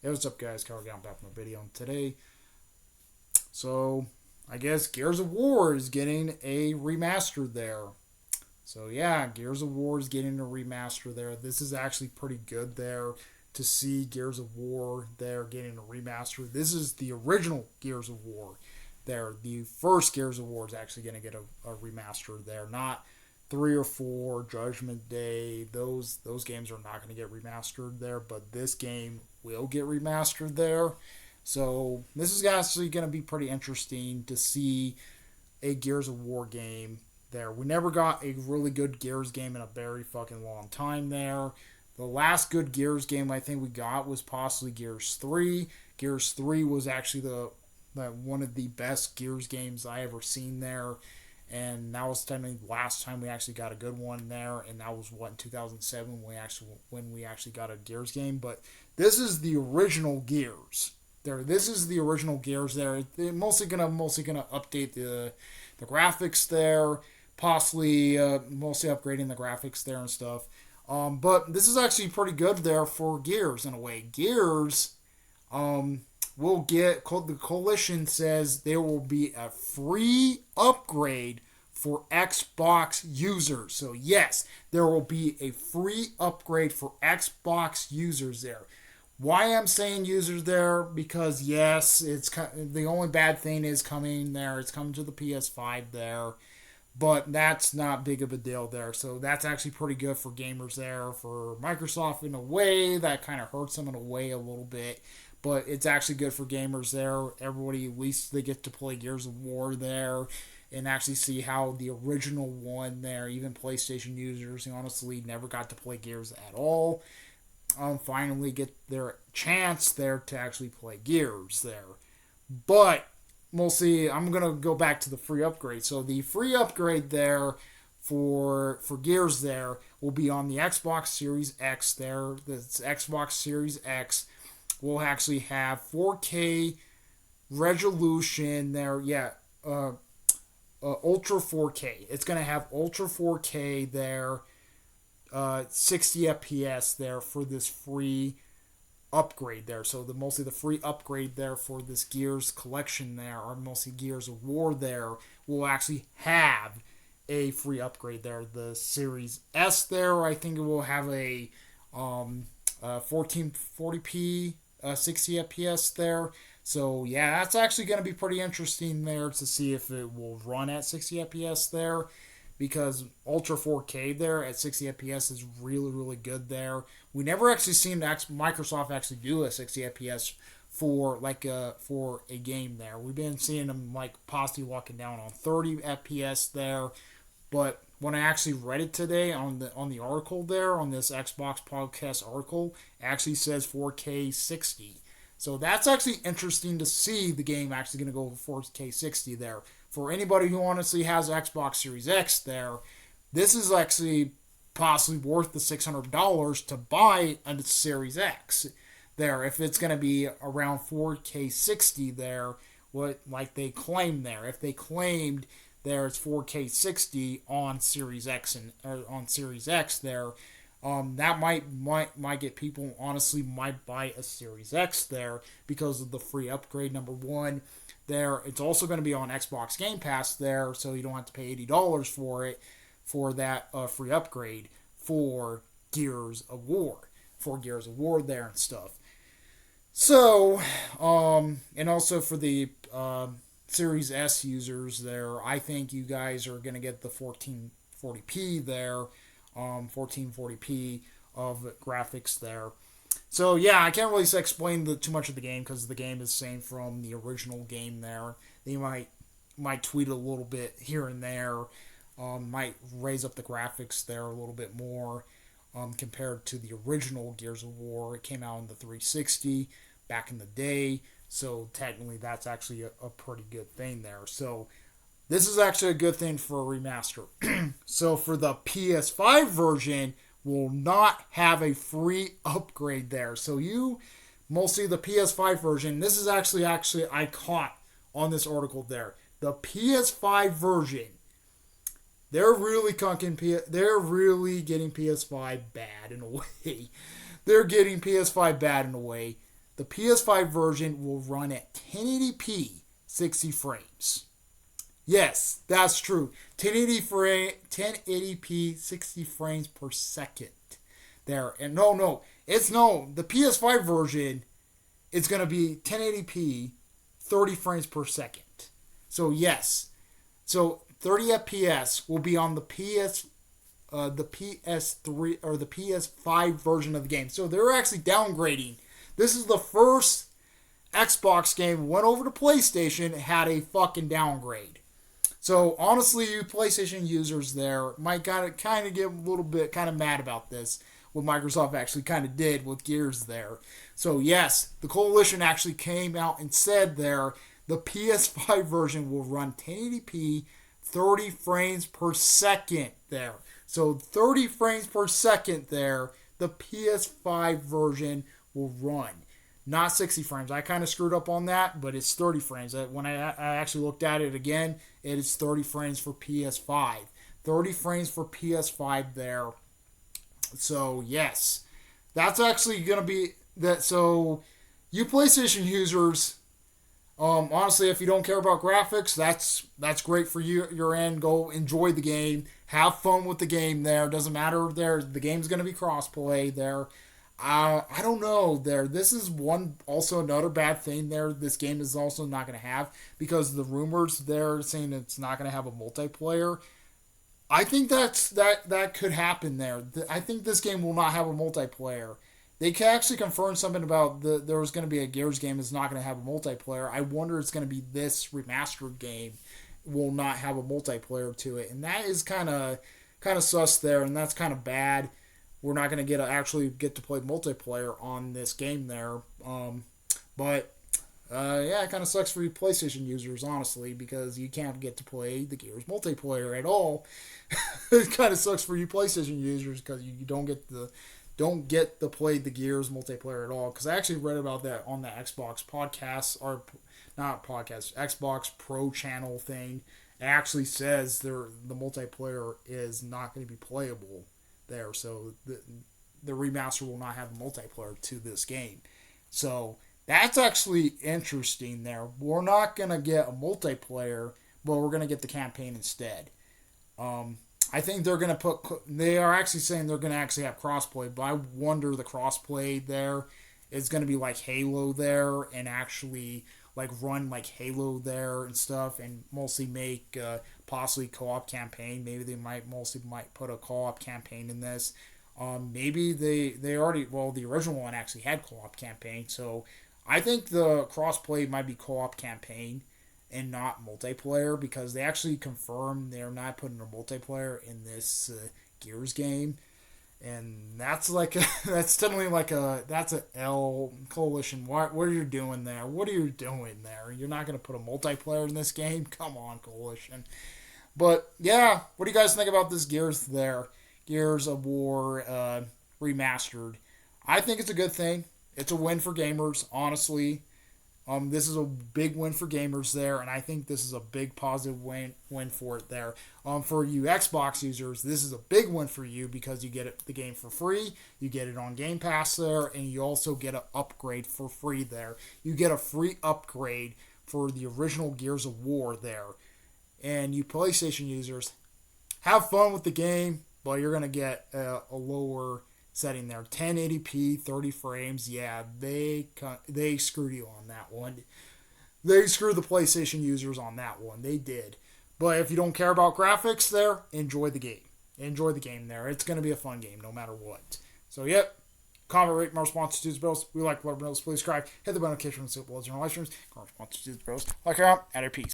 Hey, what's up, guys? Carl getting back from a video today. So, I guess Gears of War is getting a remaster there. So, yeah, Gears of War is getting a remaster there. This is actually pretty good there to see Gears of War there getting a remaster. This is the original Gears of War there. The first Gears of War is actually going to get a remaster there, not 3 or 4 Judgment Day. Those games are not going to get remastered there, but this game will get remastered there. So this is actually going to be pretty interesting to see a Gears of War game there. We never got a really good Gears game in a very fucking long time there. The last good Gears game I think we got was possibly Gears 3. Gears 3 was actually the one of the best Gears games I ever seen there. And that was technically the last time we actually got a good one there, and that was what in 2007 when we actually got a Gears game. But this is the original Gears. There, this is the original Gears. There, they're mostly gonna update the graphics there, possibly mostly upgrading the graphics there and stuff. But this is actually pretty good there for Gears in a way. Gears, will get the coalition says there will be a free upgrade for Xbox users. So yes, there will be a free upgrade for Xbox users there. Why I'm saying users there? Because yes, it's the only bad thing is coming there. It's coming to the PS5 there, but that's not big of a deal there. So that's actually pretty good for gamers there. For Microsoft in a way, that kind of hurts them in a way a little bit, but it's actually good for gamers there. Everybody, at least they get to play Gears of War there and actually see how the original one there, even PlayStation users who honestly never got to play Gears at all, finally get their chance there to actually play Gears there. But mostly, I'm going to go back to the free upgrade. So the free upgrade there for Gears there will be on the Xbox Series X there. The Xbox Series X will actually have 4K resolution there. Yeah, Ultra 4K. It's going to have Ultra 4K there, 60 FPS there for this free upgrade there. So mostly the free upgrade there for this Gears collection there, or mostly Gears of War there, will actually have a free upgrade there. The Series S there, I think it will have a 1440p 60 FPS there. So yeah, that's actually going to be pretty interesting there to see if it will run at 60 FPS there, because Ultra 4K there at 60 FPS is really good there. We never actually seen Microsoft actually do a 60 FPS for for a game there. We've been seeing them like possibly walking down on 30 FPS there, but when I actually read it today on the article there, on this Xbox podcast article, it actually says 4K 60. So that's actually interesting to see the game actually going to go 4K 60 there. For anybody who honestly has Xbox Series X there, this is actually possibly worth the $600 to buy a Series X there, if it's going to be around 4K 60 there, what like they claim there. If they claimed there it's 4K 60 on Series X and on Series X there, that might get people honestly might buy a Series X there because of the free upgrade. Number one, there it's also going to be on Xbox Game Pass there, so you don't have to pay $80 for it for that free upgrade for Gears of War there and stuff. So, and also for the Series S users there, I think you guys are going to get the 1440p there, 1440p of graphics there. So yeah, I can't really explain too much of the game because the game is the same from the original game there. They might tweak a little bit here and there, might raise up the graphics there a little bit more compared to the original Gears of War. It came out on the 360 back in the day, so technically that's actually a pretty good thing there. So this is actually a good thing for a remaster. So for the PS5 version, will not have a free upgrade there. So mostly the PS5 version, this is actually I caught on this article there. The PS5 version, they're really getting PS5 bad in a way. They're getting PS5 bad in a way. the PS5 version will run at 1080p 60 frames. Yes, that's true. 1080p 60 frames per second. There. And the PS5 version is going to be 1080p 30 frames per second. So yes. So 30 FPS will be on the PS3 or the PS5 version of the game. So they're actually downgrading. This is the first Xbox game went over to PlayStation and had a fucking downgrade. So honestly, you PlayStation users there might kind of get a little bit kind of mad about this. What Microsoft actually kind of did with Gears there. So yes, the Coalition actually came out and said there the PS5 version will run 1080p 30 frames per second there. So 30 frames per second there, the PS5 version will run. Not 60 frames. I kind of screwed up on that, but it's 30 frames. When I actually looked at it again, it is 30 frames for PS5. 30 frames for PS5 there. So, yes. That's actually going to be that. So, you PlayStation users, honestly, if you don't care about graphics, that's great for you. Your end. Go enjoy the game. Have fun with the game there. Doesn't matter there. The game's going to be crossplay there. I don't know there. This is also another bad thing there. This game is also not going to have, because the rumors they're saying it's not going to have a multiplayer. I think that could happen there. I think this game will not have a multiplayer. They can actually confirm something about there was going to be a Gears game that's not going to have a multiplayer. I wonder it's going to be this remastered game will not have a multiplayer to it, and that is kind of sus there, and that's kind of bad. We're not going to actually get to play multiplayer on this game there. But it kind of sucks for you PlayStation users, honestly, because you can't get to play the Gears multiplayer at all. It kind of sucks for you PlayStation users because you don't get to play the Gears multiplayer at all. Because I actually read about that on the Xbox podcast, or not podcast, Xbox Pro channel thing. It actually says the multiplayer is not going to be playable there, so the remaster will not have a multiplayer to this game. So that's actually interesting there. We're not going to get a multiplayer, but we're going to get the campaign instead. I think they are actually saying they're going to actually have crossplay, but I wonder the crossplay there is going to be like Halo there, and actually like run like Halo there and stuff, and mostly make possibly co-op campaign. Maybe they might put a co-op campaign in this. Maybe they already, the original one actually had co-op campaign, so I think the crossplay might be co-op campaign and not multiplayer, because they actually confirmed they're not putting a multiplayer in this Gears game. And that's definitely that's an L Coalition. What are you doing there? What are you doing there? You're not going to put a multiplayer in this game? Come on, Coalition. But yeah, what do you guys think about this Gears there? Gears of War remastered. I think it's a good thing. It's a win for gamers, honestly. This is a big win for gamers there, and I think this is a big positive win for it there. For you Xbox users, this is a big win for you, because you get the game for free, you get it on Game Pass there, and you also get an upgrade for free there. You get a free upgrade for the original Gears of War there. And you PlayStation users, have fun with the game, but you're going to get a lower setting there. 1080p 30 frames. Yeah, they screwed you on that one. They screwed the PlayStation users on that one. They did. But if you don't care about graphics there, enjoy the game. Enjoy the game there. It's going to be a fun game no matter what. So, yep. Comment, rate, more responses to bros. We like love bros. Please subscribe. Hit the bell notification so it blows your live streams. Comment, responses to bros. Like her out. At her peace.